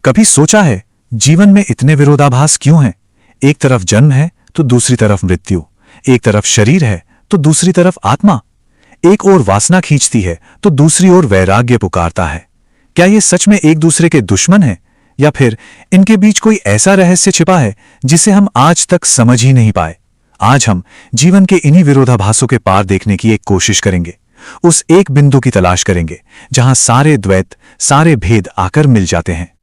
कभी सोचा है जीवन में इतने विरोधाभास क्यों हैं? एक तरफ जन्म है तो दूसरी तरफ मृत्यु, एक तरफ शरीर है तो दूसरी तरफ आत्मा, एक ओर वासना खींचती है तो दूसरी ओर वैराग्य पुकारता है। क्या ये सच में एक दूसरे के दुश्मन हैं, या फिर इनके बीच कोई ऐसा रहस्य छिपा है जिसे हम आज तक समझ ही नहीं पाए? आज हम जीवन के इन्हीं विरोधाभासों के पार देखने की एक कोशिश करेंगे, उस एक बिंदु की तलाश करेंगे जहां सारे द्वैत, सारे भेद आकर मिल जाते हैं।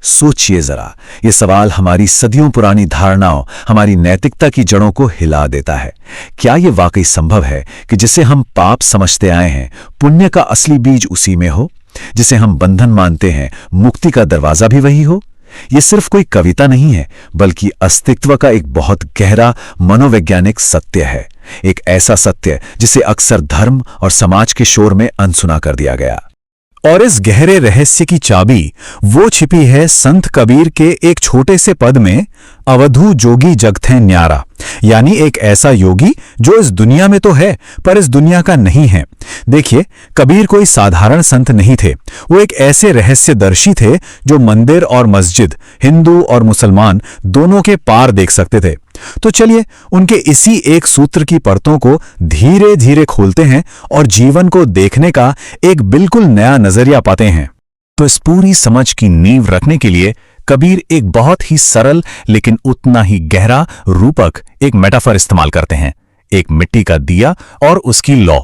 सोचिए जरा, ये सवाल हमारी सदियों पुरानी धारणाओं, हमारी नैतिकता की जड़ों को हिला देता है। क्या ये वाकई संभव है कि जिसे हम पाप समझते आए हैं, पुण्य का असली बीज उसी में हो? जिसे हम बंधन मानते हैं, मुक्ति का दरवाजा भी वही हो? ये सिर्फ कोई कविता नहीं है, बल्कि अस्तित्व का एक बहुत गहरा मनोवैज्ञानिक सत्य है। एक ऐसा सत्य जिसे अक्सर धर्म और समाज के शोर में अनसुना कर दिया गया। और इस गहरे रहस्य की चाबी वो छिपी है संत कबीर के एक छोटे से पद में, अवधू जोगी जगथे न्यारा। यानी एक ऐसा योगी जो इस दुनिया में तो है पर इस दुनिया का नहीं है। देखिए, कबीर कोई साधारण संत नहीं थे। वो एक ऐसे रहस्यदर्शी थे जो मंदिर और मस्जिद, हिंदू और मुसलमान दोनों के पार देख सकते थे। तो चलिए उनके इसी एक सूत्र की परतों को धीरे धीरे खोलते हैं और जीवन को देखने का एक बिल्कुल नया नजरिया पाते हैं। तो इस पूरी समझ की नींव रखने के लिए कबीर एक बहुत ही सरल लेकिन उतना ही गहरा रूपक एक मेटाफर इस्तेमाल करते हैं। एक मिट्टी का दिया और उसकी लौ।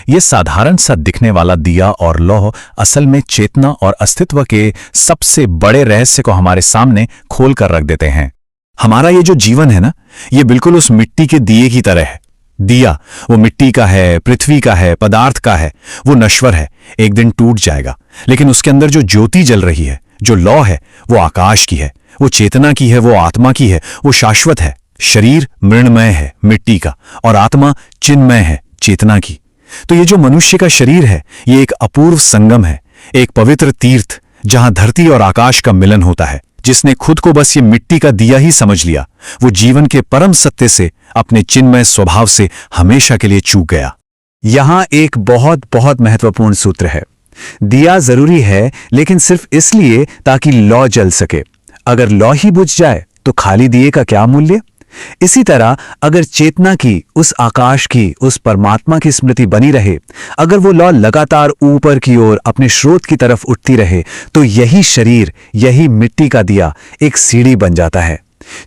ये साधारण सा दिखने वाला दिया और लौ असल में चेतना और अस्तित्व के सबसे बड़े रहस्य को हमारे सामने खोल कर रख देते हैं। हमारा ये जो जीवन है ना, ये बिल्कुल उस मिट्टी के दिए की तरह है। दिया वो मिट्टी का है, पृथ्वी का है, पदार्थ का है। वो नश्वर है, एक दिन टूट जाएगा। लेकिन उसके अंदर जो ज्योति जल रही है, जो लौ है, वो आकाश की है, वो चेतना की है, वो आत्मा की है, वो शाश्वत है। शरीर मृण्मय है, मिट्टी का, और आत्मा चिन्मय है, चेतना की। तो ये जो मनुष्य का शरीर है, ये एक अपूर्व संगम है, एक पवित्र तीर्थ जहां धरती और आकाश का मिलन होता है। जिसने खुद को बस ये मिट्टी का दिया ही समझ लिया, वो जीवन के परम सत्य से, अपने चिन्मय स्वभाव से हमेशा के लिए चूक गया। यहां एक बहुत बहुत महत्वपूर्ण सूत्र है। दिया जरूरी है, लेकिन सिर्फ इसलिए ताकि लौ जल सके। अगर लौ ही बुझ जाए तो खाली दिए का क्या मूल्य? इसी तरह अगर चेतना की, उस आकाश की, उस परमात्मा की स्मृति बनी रहे, अगर वो लौ लगातार ऊपर की ओर अपने स्रोत की तरफ उठती रहे, तो यही शरीर, यही मिट्टी का दिया एक सीढ़ी बन जाता है।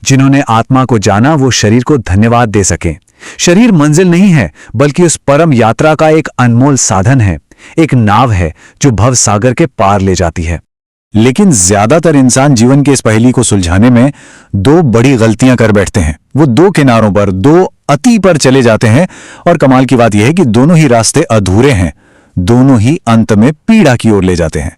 जिन्होंने आत्मा को जाना वो शरीर को धन्यवाद दे सकें। शरीर मंजिल नहीं है, बल्कि उस परम यात्रा का एक अनमोल साधन है, एक नाव है जो भव सागर के पार ले जाती है। लेकिन ज्यादातर इंसान जीवन के इस पहेली को सुलझाने में दो बड़ी गलतियां कर बैठते हैं। वो दो किनारों पर, दो अति पर चले जाते हैं, और कमाल की बात यह है कि दोनों ही रास्ते अधूरे हैं। दोनों ही अंत में पीड़ा की ओर ले जाते हैं।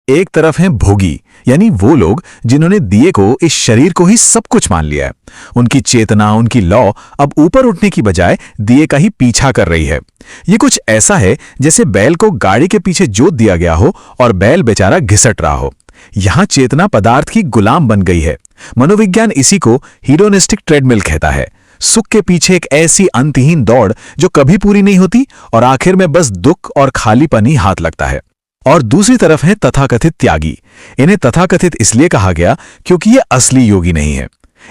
एक तरफ हैं भोगी, यानी वो लोग जिन्होंने दिए को, इस शरीर को ही सब कुछ मान लिया है। उनकी चेतना, उनकी लौ अब ऊपर उठने की बजाय दिए का ही पीछा कर रही है। ये कुछ ऐसा है जैसे बैल को गाड़ी के पीछे जोत दिया गया हो और बैल बेचारा घिसट रहा हो। यहां चेतना पदार्थ की गुलाम बन गई है। मनोविज्ञान इसी को हीडोनिस्टिक ट्रेडमिल कहता है। सुख के पीछे एक ऐसी अंतहीन दौड़ जो कभी पूरी नहीं होती और आखिर में बस दुख और खालीपन ही हाथ लगता है। और दूसरी तरफ है तथाकथित त्यागी। इन्हें तथाकथित इसलिए कहा गया क्योंकि ये असली योगी नहीं है।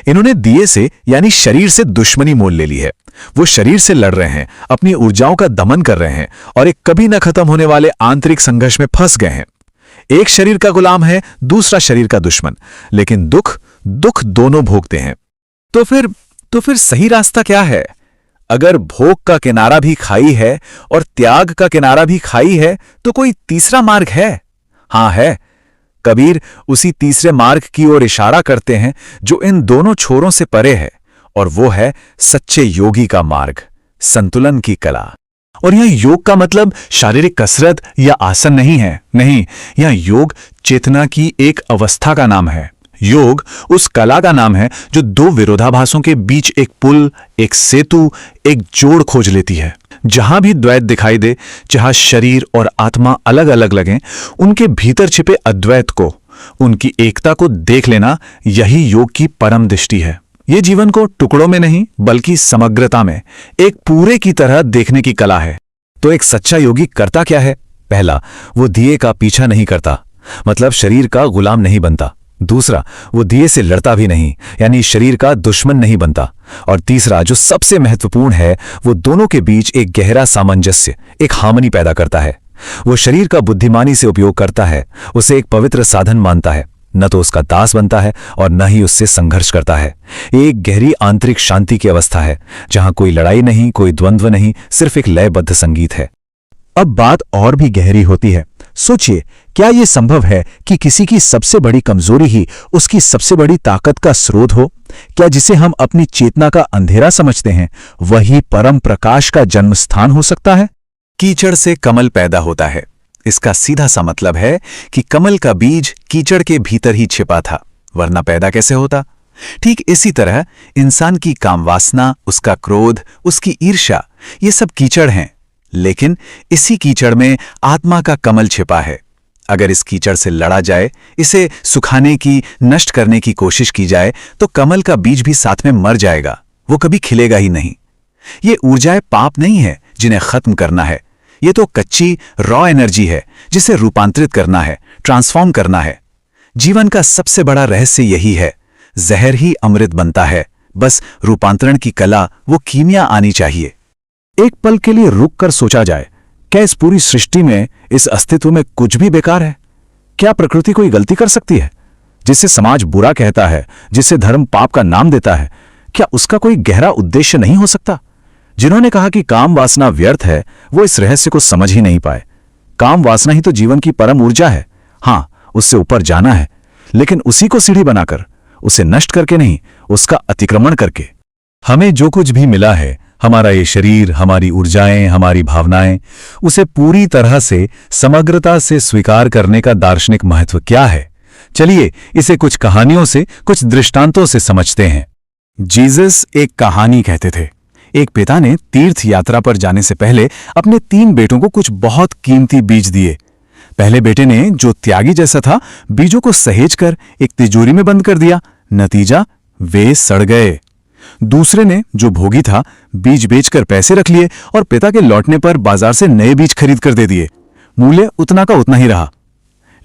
इन्होंने दिए से, यानी शरीर से दुश्मनी मोल ले ली है। वो शरीर से लड़ रहे हैं, अपनी ऊर्जाओं का दमन कर रहे हैं और एक कभी न खत्म होने वाले आंतरिक संघर्ष में फंस गए हैं। एक शरीर का गुलाम है, दूसरा शरीर का दुश्मन, लेकिन दुख दोनों भोगते हैं। तो फिर सही रास्ता क्या है? अगर भोग का किनारा भी खाई है और त्याग का किनारा भी खाई है, तो कोई तीसरा मार्ग है? हां है। कबीर उसी तीसरे मार्ग की ओर इशारा करते हैं जो इन दोनों छोरों से परे है, और वो है सच्चे योगी का मार्ग, संतुलन की कला। और यह योग का मतलब शारीरिक कसरत या आसन नहीं है। नहीं, यह योग चेतना की एक अवस्था का नाम है। योग उस कला का नाम है जो दो विरोधाभासों के बीच एक पुल, एक सेतु, एक जोड़ खोज लेती है। जहां भी द्वैत दिखाई दे, जहां शरीर और आत्मा अलग अलग लगें, उनके भीतर छिपे अद्वैत को, उनकी एकता को देख लेना, यही योग की परम दृष्टि है। ये जीवन को टुकड़ों में नहीं बल्कि समग्रता में, एक पूरे की तरह देखने की कला है। तो एक सच्चा योगी करता क्या है? पहला, वो दिए का पीछा नहीं करता, मतलब शरीर का गुलाम नहीं बनता। दूसरा, वो दिए से लड़ता भी नहीं, यानी शरीर का दुश्मन नहीं बनता। और तीसरा, जो सबसे महत्वपूर्ण है, वो दोनों के बीच एक गहरा सामंजस्य, एक हार्मनी पैदा करता है। वो शरीर का बुद्धिमानी से उपयोग करता है, उसे एक पवित्र साधन मानता है, न तो उसका दास बनता है और न ही उससे संघर्ष करता है। एक गहरी आंतरिक शांति की अवस्था है, जहां कोई लड़ाई नहीं, कोई द्वंद्व नहीं, सिर्फ एक लयबद्ध संगीत है। अब बात और भी गहरी होती है। सोचिए, क्या यह संभव है कि किसी की सबसे बड़ी कमजोरी ही उसकी सबसे बड़ी ताकत का स्रोत हो? क्या जिसे हम अपनी चेतना का अंधेरा समझते हैं, वही परम प्रकाश का जन्म स्थान हो सकता है? कीचड़ से कमल पैदा होता है, इसका सीधा सा मतलब है कि कमल का बीज कीचड़ के भीतर ही छिपा था, वरना पैदा कैसे होता। ठीक इसी तरह इंसान की कामवासना, उसका क्रोध, उसकी ईर्ष्या, ये सब कीचड़ हैं, लेकिन इसी कीचड़ में आत्मा का कमल छिपा है। अगर इस कीचड़ से लड़ा जाए, इसे सुखाने की, नष्ट करने की कोशिश की जाए, तो कमल का बीज भी साथ में मर जाएगा, वो कभी खिलेगा ही नहीं। ये ऊर्जाएं पाप नहीं है जिन्हें खत्म करना है, ये तो कच्ची रॉ एनर्जी है जिसे रूपांतरित करना है, ट्रांसफॉर्म करना है। जीवन का सबसे बड़ा रहस्य यही है, जहर ही अमृत बनता है, बस रूपांतरण की कला, वो कीमिया आनी चाहिए। एक पल के लिए रुक कर सोचा जाए, क्या इस पूरी सृष्टि में, इस अस्तित्व में कुछ भी बेकार है? क्या प्रकृति कोई गलती कर सकती है? जिसे समाज बुरा कहता है, जिसे धर्म पाप का नाम देता है, क्या उसका कोई गहरा उद्देश्य नहीं हो सकता? जिन्होंने कहा कि काम वासना व्यर्थ है, वो इस रहस्य को समझ ही नहीं पाए। काम वासना ही तो जीवन की परम ऊर्जा है। हाँ, उससे ऊपर जाना है, लेकिन उसी को सीढ़ी बनाकर, उसे नष्ट करके नहीं, उसका अतिक्रमण करके। हमें जो कुछ भी मिला है, हमारा ये शरीर, हमारी ऊर्जाएं, हमारी भावनाएं, उसे पूरी तरह से, समग्रता से स्वीकार करने का दार्शनिक महत्व क्या है? चलिए इसे कुछ कहानियों से, कुछ दृष्टांतों से समझते हैं। जीसस एक कहानी कहते थे। एक पिता ने तीर्थ यात्रा पर जाने से पहले अपने 3 बेटों को कुछ बहुत कीमती बीज दिए। पहले बेटे ने, जो त्यागी जैसा था, बीजों को सहेजकर एक तिजोरी में बंद कर दिया। नतीजा, वे सड़ गए। दूसरे ने, जो भोगी था, बीज बेचकर पैसे रख लिए और पिता के लौटने पर बाजार से नए बीज खरीद कर दे दिए। मूल्य उतना का उतना ही रहा।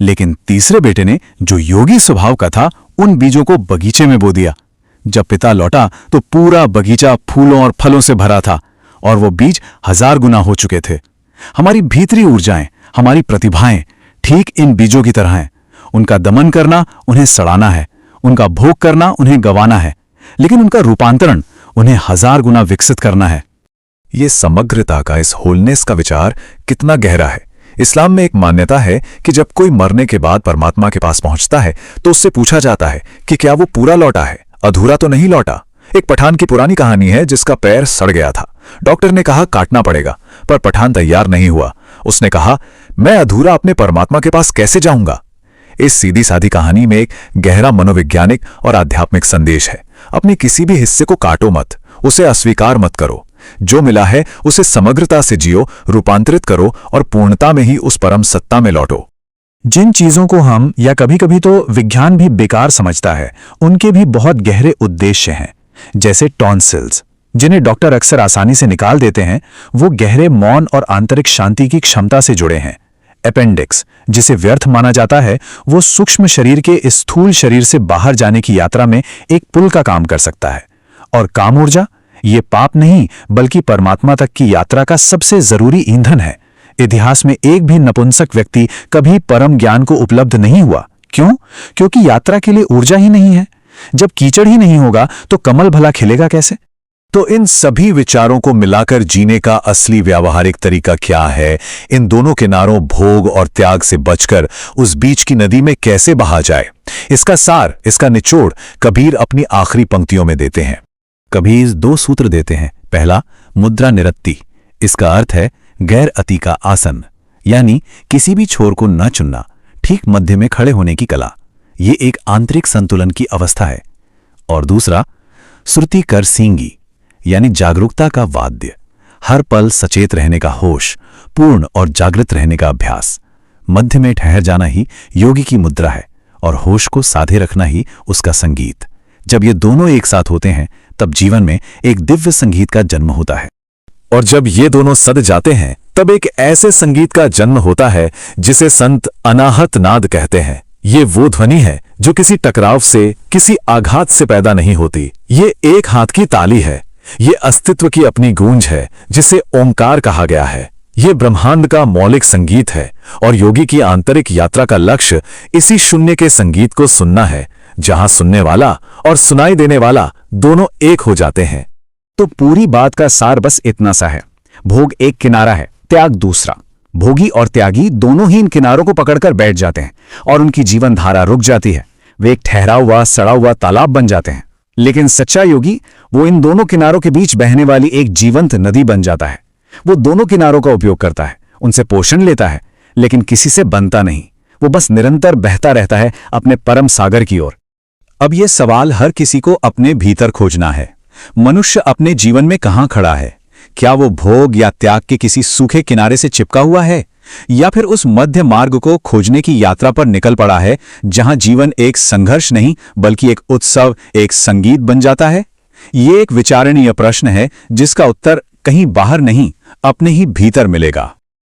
लेकिन तीसरे बेटे ने, जो योगी स्वभाव का था, उन बीजों को बगीचे में बो दिया। जब पिता लौटा तो पूरा बगीचा फूलों और फलों से भरा था और वो बीज 1000 गुना हो चुके थे। हमारी भीतरी ऊर्जाएं, हमारी प्रतिभाएं ठीक इन बीजों की तरह हैं। उनका दमन करना उन्हें सड़ाना है, उनका भोग करना उन्हें गंवाना है, लेकिन उनका रूपांतरण उन्हें 1000 गुना विकसित करना है। ये समग्रता का, इस होलनेस का विचार कितना गहरा है। इस्लाम में एक मान्यता है कि जब कोई मरने के बाद परमात्मा के पास पहुंचता है तो उससे पूछा जाता है कि क्या वो पूरा लौटा है, अधूरा तो नहीं लौटा। एक पठान की पुरानी कहानी है जिसका पैर सड़ गया था। डॉक्टर ने कहा काटना पड़ेगा, पर पठान तैयार नहीं हुआ। उसने कहा, मैं अधूरा अपने परमात्मा के पास कैसे जाऊंगा? इस सीधी सादी कहानी में एक गहरा मनोवैज्ञानिक और आध्यात्मिक संदेश है। अपने किसी भी हिस्से को काटो मत, उसे अस्वीकार मत करो। जो मिला है उसे समग्रता से जियो, रूपांतरित करो और पूर्णता में ही उस परम सत्ता में लौटो। जिन चीजों को हम, या कभी-कभी तो विज्ञान भी बेकार समझता है, उनके भी बहुत गहरे उद्देश्य हैं। जैसे टॉन्सिल्स, जिन्हें डॉक्टर अक्सर आसानी से निकाल देते हैं, वो गहरे मौन और आंतरिक शांति की क्षमता से जुड़े हैं। अपेंडिक्स, जिसे व्यर्थ माना जाता है, वो सूक्ष्म शरीर के स्थूल शरीर से बाहर जाने की यात्रा में एक पुल का काम कर सकता है। और काम ऊर्जा, ये पाप नहीं बल्कि परमात्मा तक की यात्रा का सबसे जरूरी ईंधन है। इतिहास में एक भी नपुंसक व्यक्ति कभी परम ज्ञान को उपलब्ध नहीं हुआ। क्यों? क्योंकि यात्रा के लिए ऊर्जा ही नहीं है। जब कीचड़ ही नहीं होगा तो कमल भला खिलेगा कैसे? तो इन सभी विचारों को मिलाकर जीने का असली व्यावहारिक तरीका क्या है? इन दोनों किनारों भोग और त्याग से बचकर उस बीच की नदी में कैसे बहा जाए? इसका सार, इसका निचोड़ कबीर अपनी आखिरी पंक्तियों में देते हैं। कबीर 2 सूत्र देते हैं। पहला, मुद्रा निरत्ति। इसका अर्थ है गैर अति का आसन, यानी किसी भी छोर को न चुनना, ठीक मध्य में खड़े होने की कला। ये एक आंतरिक संतुलन की अवस्था है। और दूसरा, श्रुति कर सींगी, यानी जागरूकता का वाद्य, हर पल सचेत रहने का होश, पूर्ण और जागृत रहने का अभ्यास। मध्य में ठहर जाना ही योगी की मुद्रा है और होश को साधे रखना ही उसका संगीत। जब ये दोनों एक साथ होते हैं तब जीवन में एक दिव्य संगीत का जन्म होता है। और जब ये दोनों सद जाते हैं तब एक ऐसे संगीत का जन्म होता है जिसे संत अनाहत नाद कहते हैं। ये वो ध्वनि है जो किसी टकराव से, किसी आघात से पैदा नहीं होती। ये एक हाथ की ताली है। ये अस्तित्व की अपनी गूंज है जिसे ओंकार कहा गया है। ये ब्रह्मांड का मौलिक संगीत है और योगी की आंतरिक यात्रा का लक्ष्य इसी शून्य के संगीत को सुनना है, जहां सुनने वाला और सुनाई देने वाला दोनों एक हो जाते हैं। तो पूरी बात का सार बस इतना सा है। भोग एक किनारा है, त्याग दूसरा। भोगी और त्यागी दोनों ही इन किनारों को पकड़कर बैठ जाते हैं और उनकी जीवन धारा रुक जाती है। वे एक ठहरा हुआ, सड़ा हुआ तालाब बन जाते हैं। लेकिन सच्चा योगी वो इन दोनों किनारों के बीच बहने वाली एक जीवंत नदी बन जाता है। वो दोनों किनारों का उपयोग करता है, उनसे पोषण लेता है, लेकिन किसी से बनता नहीं। वो बस निरंतर बहता रहता है अपने परम सागर की ओर। अब यह सवाल हर किसी को अपने भीतर खोजना है। मनुष्य अपने जीवन में कहाँ खड़ा है? क्या वो भोग या त्याग के किसी सूखे किनारे से चिपका हुआ है, या फिर उस मध्य मार्ग को खोजने की यात्रा पर निकल पड़ा है, जहां जीवन एक संघर्ष नहीं बल्कि एक उत्सव, एक संगीत बन जाता है? ये एक विचारणीय प्रश्न है जिसका उत्तर कहीं बाहर नहीं, अपने ही भीतर मिलेगा।